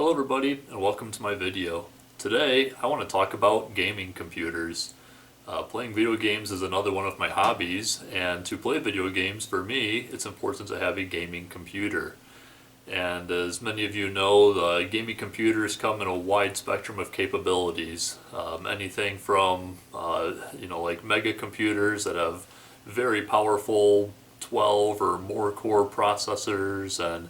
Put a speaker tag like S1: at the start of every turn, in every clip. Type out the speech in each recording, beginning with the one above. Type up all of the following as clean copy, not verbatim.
S1: Hello everybody and welcome to my video. Today I want to talk about gaming computers. Playing video games is another one of my hobbies, and to play video games for me it's important to have a gaming computer. And as many of you know, the gaming computers come in a wide spectrum of capabilities. Anything from like mega computers that have very powerful 12 or more core processors and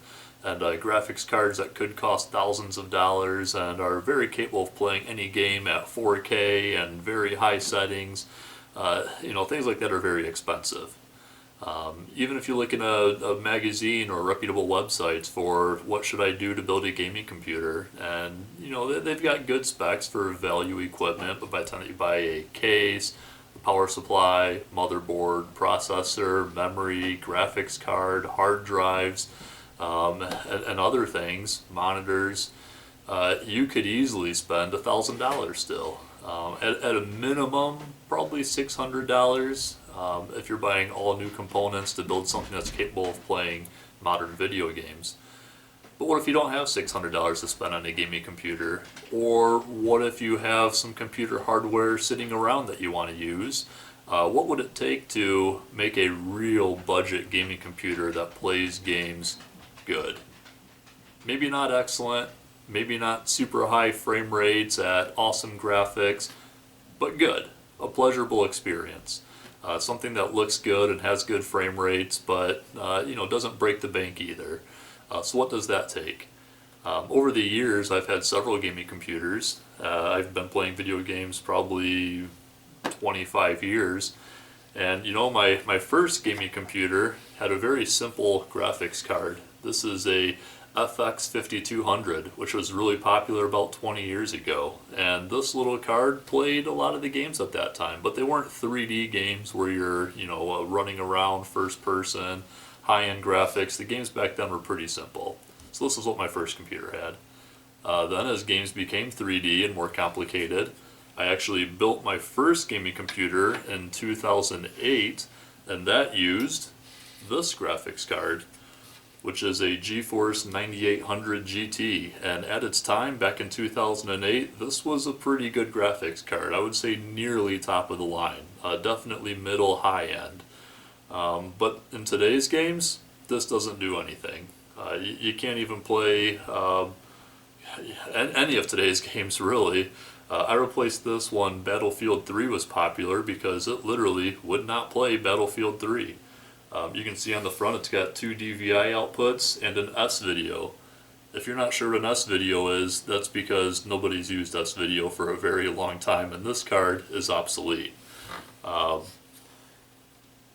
S1: graphics cards that could cost thousands of dollars and are very capable of playing any game at 4K and very high settings. Things like that are very expensive. Even if you look in a magazine or reputable websites for what should I do to build a gaming computer, and they've got good specs for value equipment, but by the time that you buy a case, the power supply, motherboard, processor, memory, graphics card, hard drives, and other things, monitors, you could easily spend $1,000 still. At a minimum, probably $600 if you're buying all new components to build something that's capable of playing modern video games. But what if you don't have $600 to spend on a gaming computer? Or what if you have some computer hardware sitting around that you want to use? What would it take to make a real budget gaming computer that plays games good? Maybe not excellent, maybe not super high frame rates at awesome graphics, but good, a pleasurable experience. Something that looks good and has good frame rates, but doesn't break the bank either. So what does that take? Over the years, I've had several gaming computers. I've been playing video games probably 25 years. And my first gaming computer had a very simple graphics card. This is a FX 5200, which was really popular about 20 years ago. And this little card played a lot of the games at that time, but they weren't 3D games where you're, running around first person, high-end graphics. The games back then were pretty simple. So this is what my first computer had. Then as games became 3D and more complicated, I actually built my first gaming computer in 2008, and that used this graphics card, which is a GeForce 9800 GT. And at its time, back in 2008, this was a pretty good graphics card. I would say nearly top of the line, definitely middle high end. But in today's games, this doesn't do anything. You can't even play any of today's games, really. I replaced this when Battlefield 3 was popular because it literally would not play Battlefield 3. You can see on the front it's got two DVI outputs and an S-video. If you're not sure what an S-video is, that's because nobody's used S-video for a very long time, and this card is obsolete.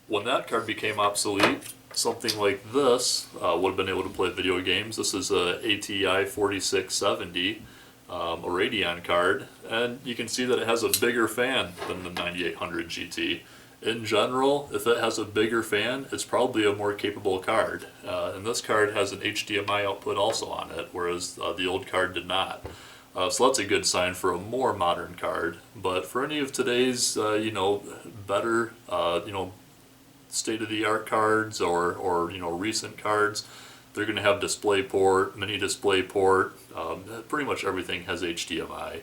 S1: When that card became obsolete, something like this would have been able to play video games. This is a ATI 4670, a Radeon card, and you can see that it has a bigger fan than the 9800 GT. In general, if it has a bigger fan, it's probably a more capable card. And this card has an HDMI output also on it, whereas the old card did not. So that's a good sign for a more modern card. But for any of today's, better, state-of-the-art cards or recent cards, they're going to have DisplayPort, mini DisplayPort. Pretty much everything has HDMI.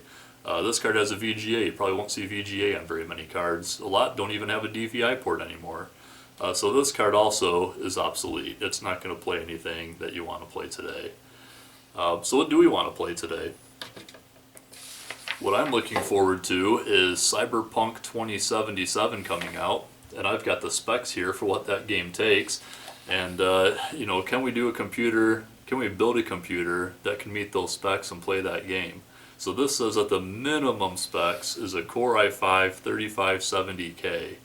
S1: This card has a VGA. You probably won't see VGA on very many cards. A lot don't even have a DVI port anymore. So this card also is obsolete. It's not going to play anything that you want to play today. So what do we want to play today? What I'm looking forward to is Cyberpunk 2077 coming out, and I've got the specs here for what that game takes. And can we do a computer? Can we build a computer that can meet those specs and play that game? So this says that the minimum specs is a Core i5 3570K.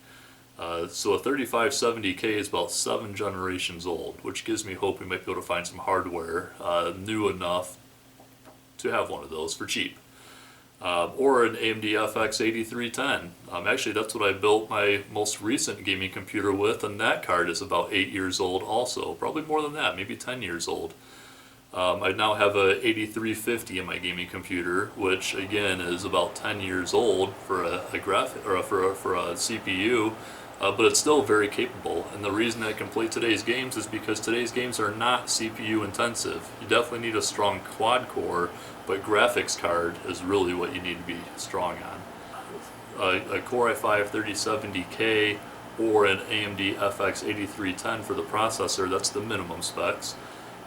S1: So a 3570K is about 7 generations old, which gives me hope we might be able to find some hardware new enough to have one of those for cheap. Or an AMD FX 8310. Actually, that's what I built my most recent gaming computer with, and that card is about 8 years old also. Probably more than that, maybe 10 years old. I now have a 8350 in my gaming computer, which again is about 10 years old for a graphic or for a CPU, but it's still very capable. And the reason I can play today's games is because today's games are not CPU intensive. You definitely need a strong quad core, but graphics card is really what you need to be strong on. A Core i5 3070K or an AMD FX 8310 for the processor, that's the minimum specs.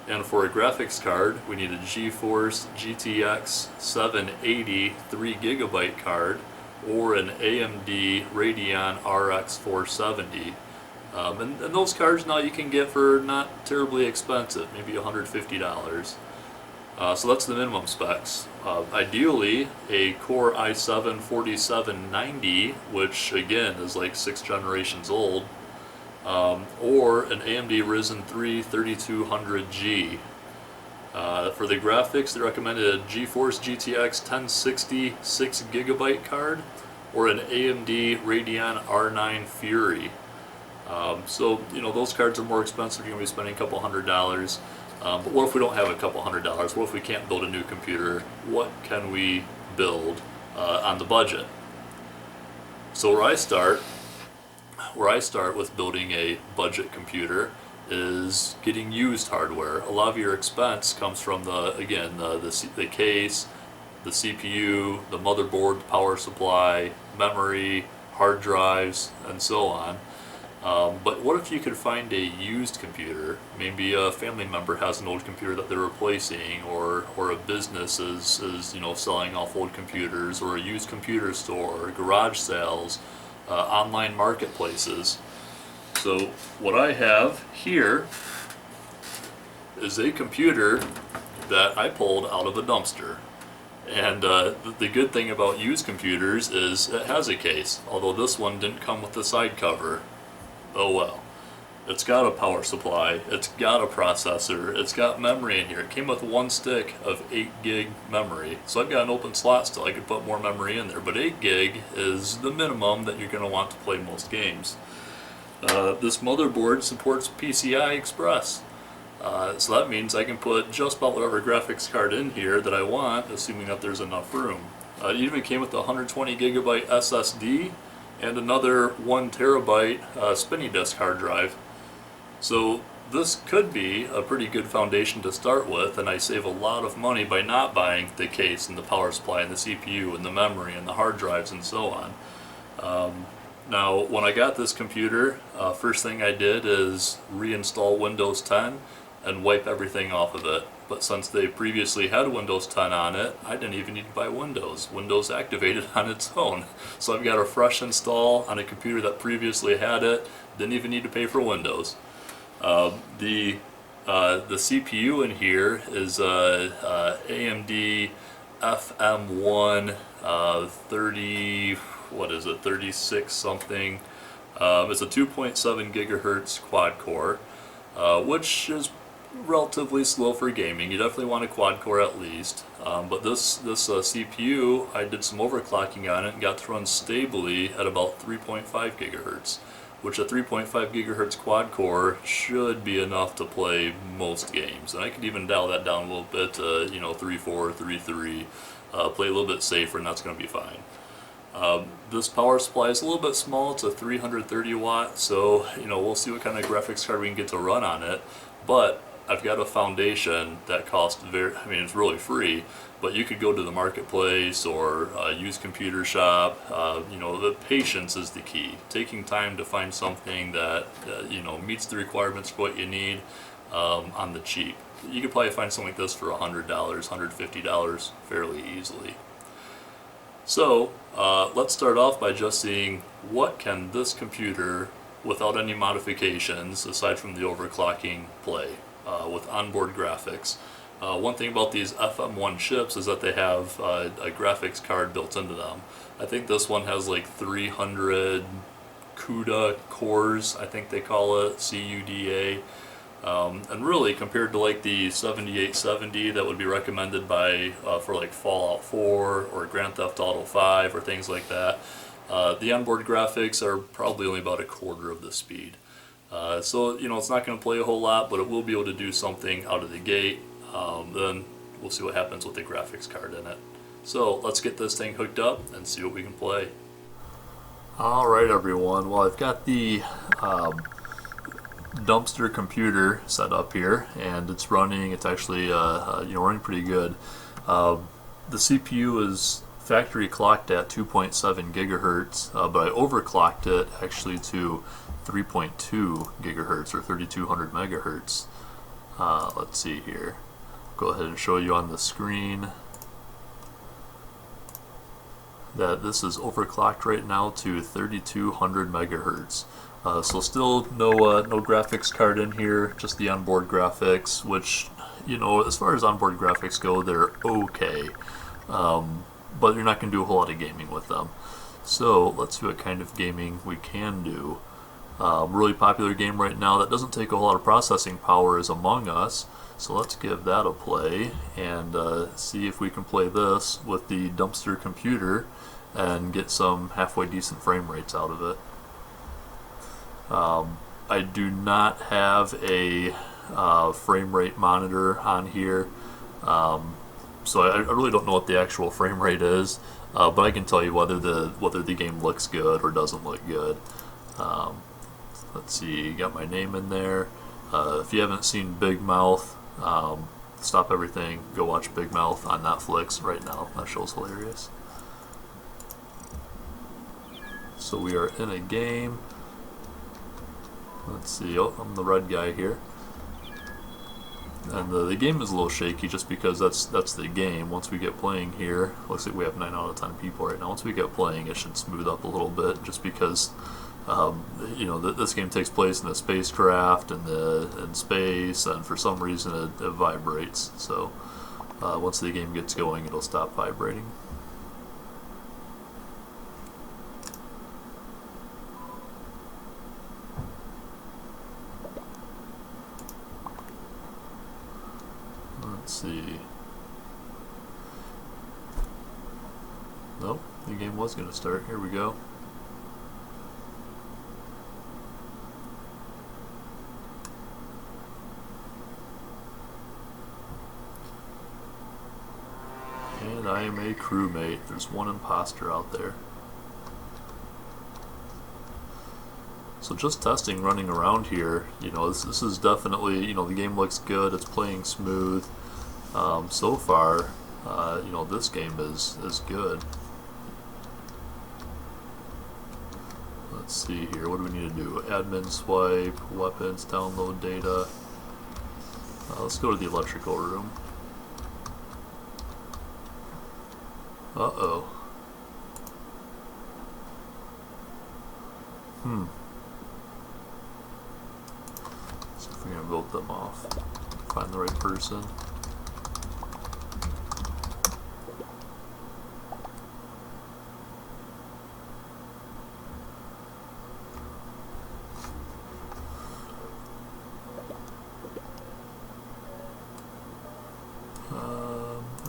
S1: And for a graphics card, we need a GeForce GTX 780 3GB card or an AMD Radeon RX 470. And those cards now you can get for not terribly expensive, maybe $150. So that's the minimum specs. Ideally, a Core i7 4790, which again is like 6 generations old, or an AMD Ryzen 3 3200G. For the graphics, they recommended a GeForce GTX 1060 6GB card or an AMD Radeon R9 Fury. So, those cards are more expensive. You're going to be spending a couple $100. But what if we don't have a couple $100? What if we can't build a new computer? What can we build on the budget? So where I start with building a budget computer is getting used hardware. A lot of your expense comes from the case, the CPU, the motherboard, the power supply, memory, hard drives, and so on. But what if you could find a used computer? Maybe a family member has an old computer that they're replacing, or a business is selling off old computers, or a used computer store, garage sales, online marketplaces. So what I have here is a computer that I pulled out of a dumpster. And the good thing about used computers is it has a case, although this one didn't come with the side cover. Oh well. It's got a power supply, it's got a processor, it's got memory in here. It came with one stick of 8 gig memory. So I've got an open slot still, I could put more memory in there, but 8 gig is the minimum that you're going to want to play most games. This motherboard supports PCI Express. So that means I can put just about whatever graphics card in here that I want, assuming that there's enough room. It even came with a 120 gigabyte SSD and another 1 terabyte spinny disk hard drive. So this could be a pretty good foundation to start with, and I save a lot of money by not buying the case and the power supply and the CPU and the memory and the hard drives and so on. Now, when I got this computer, first thing I did is reinstall Windows 10 and wipe everything off of it. But since they previously had Windows 10 on it, I didn't even need to buy Windows. Windows activated on its own. So I've got a fresh install on a computer that previously had it, didn't even need to pay for Windows. The CPU in here is AMD FM1 36 something. It's a 2.7 gigahertz quad core, which is relatively slow for gaming. You definitely want a quad core at least. But this CPU, I did some overclocking on it and got to run stably at about 3.5 gigahertz, which a 3.5 gigahertz quad core should be enough to play most games. And I could even dial that down a little bit to 3.4, 3.3, play a little bit safer, and that's going to be fine. This power supply is a little bit small. It's a 330 watt, so we'll see what kind of graphics card we can get to run on it. But I've got a foundation that costs it's really free, but you could go to the marketplace or a used computer shop. The patience is the key. Taking time to find something that meets the requirements for what you need on the cheap. You could probably find something like this for $100, $150 fairly easily. So let's start off by just seeing what can this computer, without any modifications aside from the overclocking, play with onboard graphics. One thing about these FM1 chips is that they have a graphics card built into them. I think this one has like 300 CUDA cores, I think they call it, CUDA. And really, compared to like the 7870 that would be recommended by for like Fallout 4 or Grand Theft Auto 5 or things like that, the onboard graphics are probably only about a quarter of the speed. So it's not going to play a whole lot, but it will be able to do something out of the gate. Then we'll see what happens with the graphics card in it. So let's get this thing hooked up and see what we can play. Alright everyone, well I've got the dumpster computer set up here and it's running, it's actually running pretty good. The CPU is factory clocked at 2.7 gigahertz, but I overclocked it actually to 3.2 gigahertz or 3200 megahertz. Let's see here. Go ahead and show you on the screen that this is overclocked right now to 3200 megahertz. So still no graphics card in here, just the onboard graphics, which, as far as onboard graphics go, they're okay. But you're not going to do a whole lot of gaming with them. So let's see what kind of gaming we can do. Really popular game right now that doesn't take a whole lot of processing power is Among Us. So let's give that a play and see if we can play this with the dumpster computer and get some halfway decent frame rates out of it. I do not have a frame rate monitor on here, so I really don't know what the actual frame rate is, but I can tell you whether the game looks good or doesn't look good. Let's see, got my name in there. If you haven't seen Big Mouth, stop everything, go watch Big Mouth on Netflix right now. That show's hilarious. So we are in a game. Let's see, oh, I'm the red guy here. And the game is a little shaky just because that's the game. Once we get playing here, looks like we have 9 out of 10 people right now. Once we get playing, it should smooth up a little bit just because this game takes place in a spacecraft and in space, and for some reason it vibrates. So once the game gets going, it'll stop vibrating. Let's see. Nope, the game was going to start. Here we go. And I am a crewmate. There's one imposter out there. So just testing, running around here, this is definitely, the game looks good, it's playing smooth. So far, this game is good. Let's see here, what do we need to do? Admin swipe, weapons, download data. Let's go to the electrical room. Uh-oh. See if we can vote them off. Find the right person.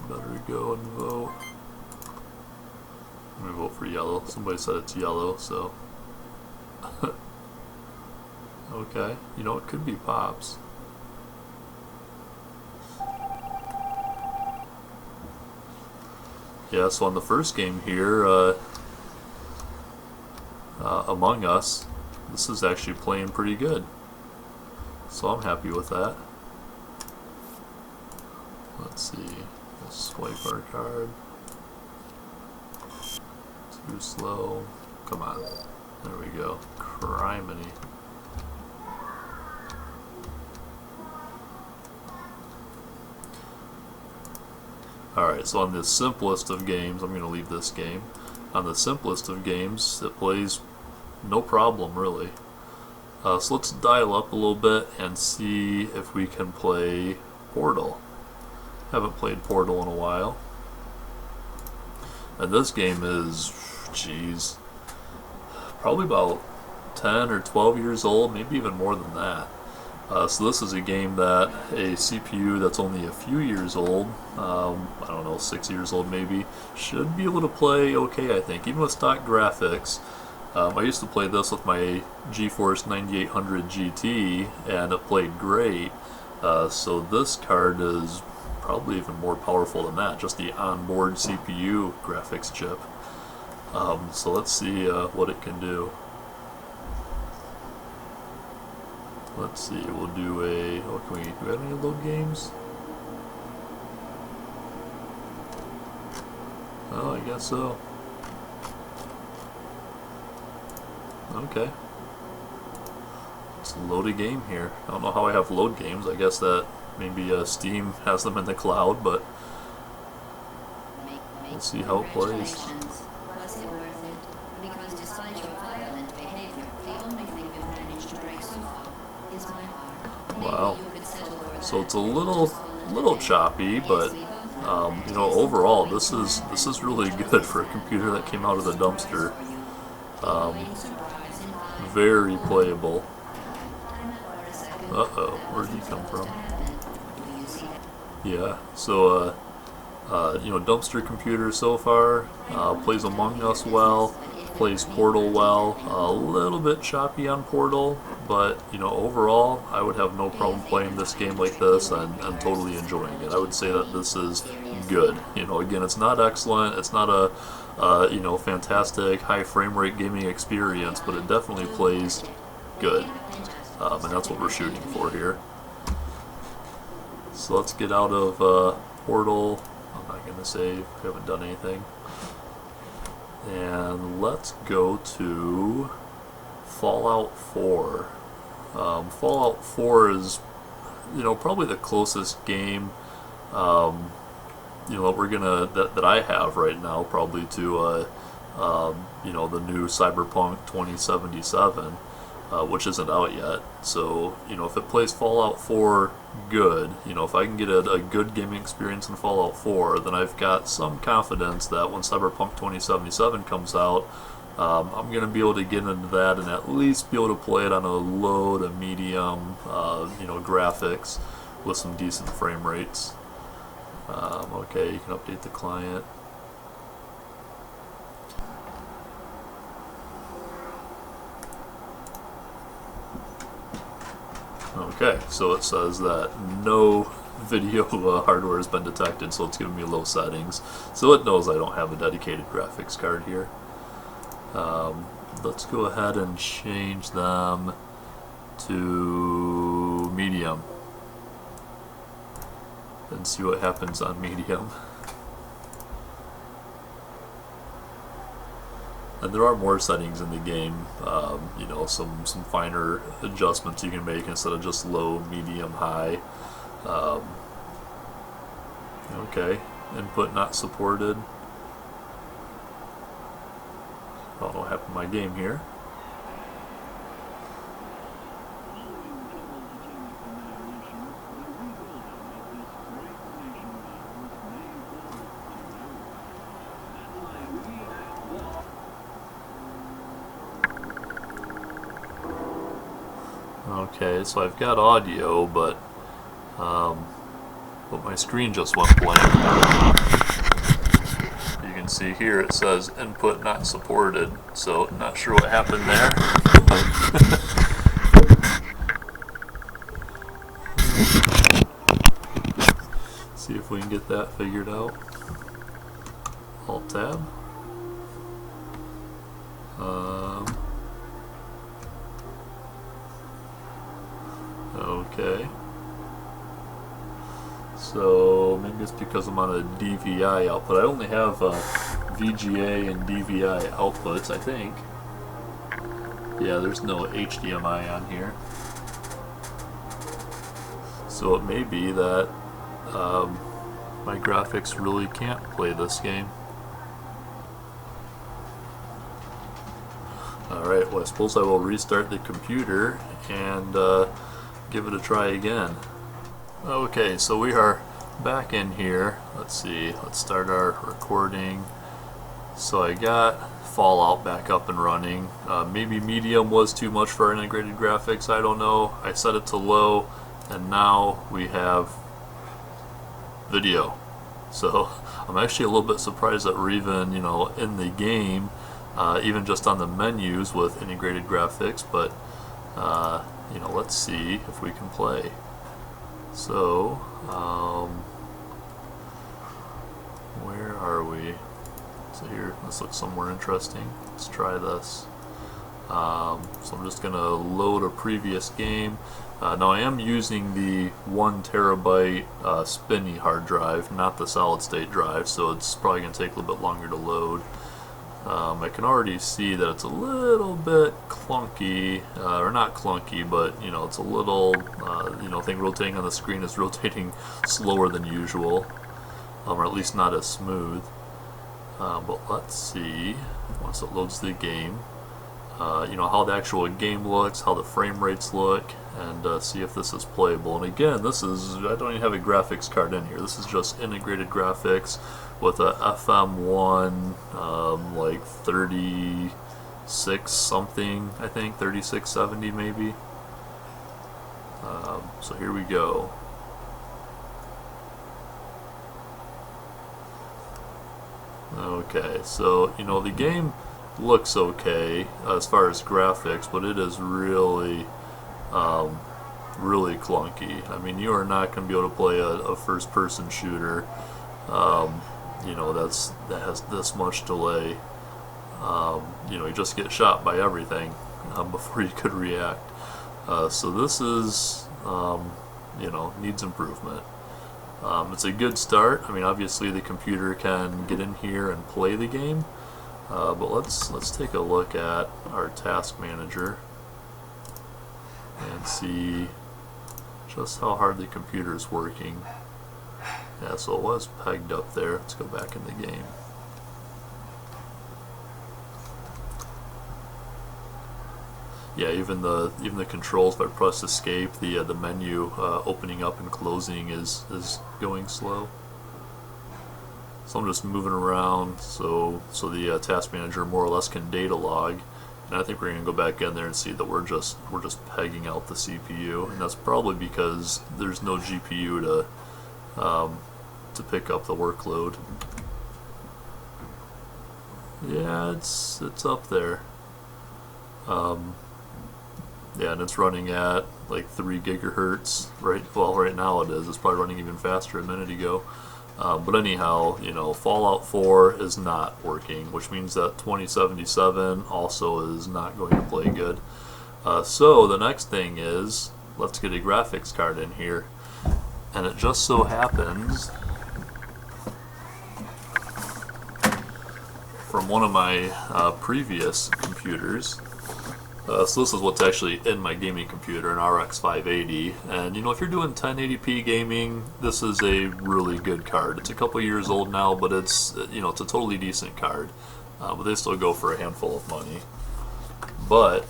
S1: Better go and vote. I'm gonna vote for yellow. Somebody said it's yellow, so. Okay, it could be Pops. Yeah, so on the first game here, Among Us, this is actually playing pretty good. So I'm happy with that. Let's see, let's swipe our card. Too slow. Come on. There we go. Criminy. Alright, so on the simplest of games, I'm going to leave this game. On the simplest of games, it plays no problem really. So let's dial up a little bit and see if we can play Portal. Haven't played Portal in a while. And this game is, geez, probably about 10 or 12 years old, maybe even more than that. So this is a game that a CPU that's only a few years old, I don't know, 6 years old maybe, should be able to play okay, I think, even with stock graphics. I used to play this with my GeForce 9800 GT, and it played great. So this card is probably even more powerful than that, just the onboard CPU graphics chip. So let's see what it can do. Let's see, we'll do a, oh, do we have any load games? Oh, I guess so. Okay. Let's load a game here. I don't know how I have load games. I guess that maybe Steam has them in the cloud, but we'll see how it plays.
S2: Was it worth it? Because despite your violent behavior, the only thing you've managed to break so far is my heart.
S1: Wow.
S2: Maybe you could settle for that.
S1: So it's a little choppy, but you know, overall this is really good for a computer that came out of the dumpster. Very playable. Uh-oh, where'd he come from? Yeah, so you know, dumpster computer so far, plays Among Us well, plays Portal well, a little bit choppy on Portal, but you know, overall I would have no problem playing this game like this and totally enjoying it. I would say that this is good. You know, again, it's not excellent, it's not a you know, fantastic high frame rate gaming experience, but it definitely plays good, and that's what we're shooting for here. So let's get out of Portal. I'm not going to save, I haven't done anything. And let's go to Fallout 4. Fallout 4 is, you know, probably the closest game, you know, that I have right now, probably to, you know, the new Cyberpunk 2077. Which isn't out yet. So, you know, if it plays Fallout 4 good, you know, if I can get a good gaming experience in Fallout 4, then I've got some confidence that when Cyberpunk 2077 comes out, I'm going to be able to get into that and at least be able to play it on a low to medium, you know, graphics with some decent frame rates. Okay, you can update the client. Okay, so it says that no video hardware has been detected, so it's giving me low settings. So it knows I don't have a dedicated graphics card here. Let's go ahead and change them to medium and see what happens on medium. And there are more settings in the game, you know, some finer adjustments you can make instead of just low, medium, high. Okay, input not supported. I don't know what happened to my game here. Okay, so I've got audio, but my screen just went blank. You can see here it says input not supported, so not sure what happened there. See if we can get that figured out. Alt tab. Okay. So maybe it's because I'm on a DVI output. I only have VGA and DVI outputs, I think. Yeah, there's no HDMI on here. So it may be that my graphics really can't play this game. Alright, well I suppose I will restart the computer and give it a try again. Okay, so we are back in here. Let's see, let's start our recording. So I got Fallout back up and running. Maybe medium was too much for our integrated graphics, I don't know. I set it to low, and now we have video. So I'm actually a little bit surprised that we're even, you know, in the game, even just on the menus with integrated graphics, but you know, let's see if we can play. So, where are we? So here, this looks somewhere interesting. Let's try this. So I'm just gonna load a previous game. Now I am using the 1 terabyte spinny hard drive, not the solid state drive, so it's probably gonna take a little bit longer to load. I can already see that it's a little bit clunky, or not clunky, but you know, it's a little, you know, thing rotating on the screen is rotating slower than usual, or at least not as smooth. But let's see, once it loads the game, you know, how the actual game looks, how the frame rates look, and see if this is playable. And again, this is, I don't even have a graphics card in here. This is just integrated graphics with a FM1, like 36 something, I think, 3670 maybe. So here we go. Okay, so you know, the game looks okay as far as graphics, but it is really really clunky. I mean, you are not going to be able to play a first-person shooter, you know, that has this much delay. You know, you just get shot by everything before you could react. So this is, you know, needs improvement. It's a good start. I mean, obviously the computer can get in here and play the game, but let's take a look at our task manager and see just how hard the computer is working. Yeah, so it was pegged up there. Let's go back in the game. Yeah, even the controls, if I press escape, the menu opening up and closing is going slow. So I'm just moving around so the task manager more or less can data log, and I think we're gonna go back in there and see that we're just pegging out the CPU, and that's probably because there's no GPU to pick up the workload. Yeah, it's up there. Yeah, and it's running at like 3 gigahertz, right? Well, right now it is. It's probably running even faster a minute ago. But anyhow, you know, Fallout 4 is not working, which means that 2077 also is not going to play good. So the next thing is, let's get a graphics card in here. And it just so happens, from one of my previous computers, so this is what's actually in my gaming computer, an RX 580, and you know, if you're doing 1080p gaming, this is a really good card. It's a couple years old now, but it's, you know, it's a totally decent card, but they still go for a handful of money. But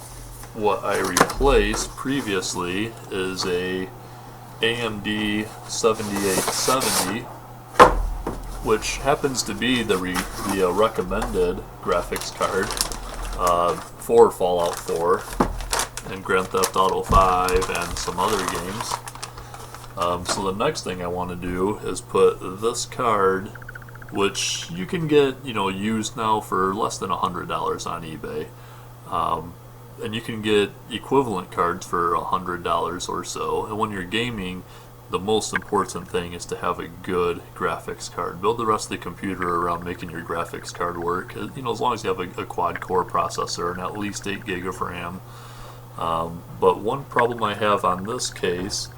S1: what I replaced previously is a AMD 7870, which happens to be the recommended graphics card for Fallout 4 and Grand Theft Auto 5 and some other games. So the next thing I want to do is put this card, which you can get, you know, used now for less than $100 on eBay, and you can get equivalent cards for $100 or so. And when you're gaming, the most important thing is to have a good graphics card. Build the rest of the computer around making your graphics card work. You know, as long as you have a quad-core processor and at least 8 gig of RAM. But one problem I have on this case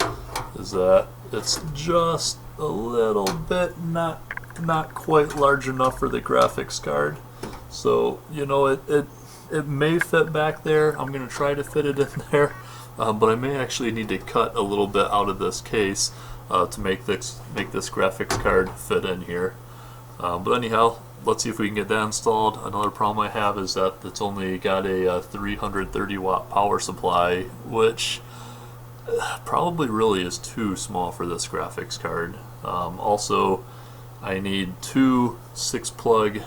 S1: is that it's just a little bit not quite large enough for the graphics card. So, you know, it may fit back there. I'm going to try to fit it in there. But I may actually need to cut a little bit out of this case to make this graphics card fit in here. But anyhow, let's see if we can get that installed. Another problem I have is that it's only got a 330 watt power supply, which probably really is too small for this graphics card. Also, I need 2 6-plug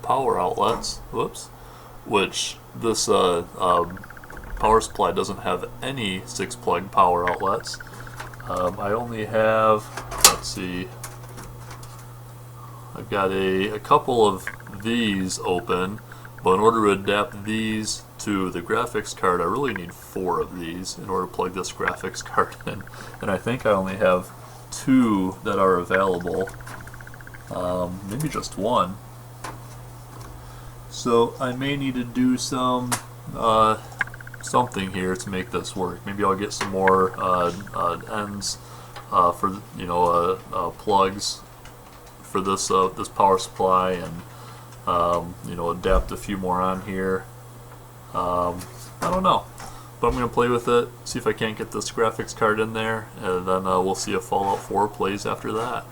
S1: power outlets, which this power supply doesn't have any 6-plug power outlets. I only have, let's see, I've got a couple of these open, but in order to adapt these to the graphics card, I really need 4 of these in order to plug this graphics card in. And I think I only have 2 that are available, maybe just 1. So I may need to do some something here to make this work. Maybe I'll get some more ends for plugs for this this power supply, and adapt a few more on here. I don't know, but I'm gonna play with it, see if I can't get this graphics card in there, and then we'll see if Fallout 4 plays after that.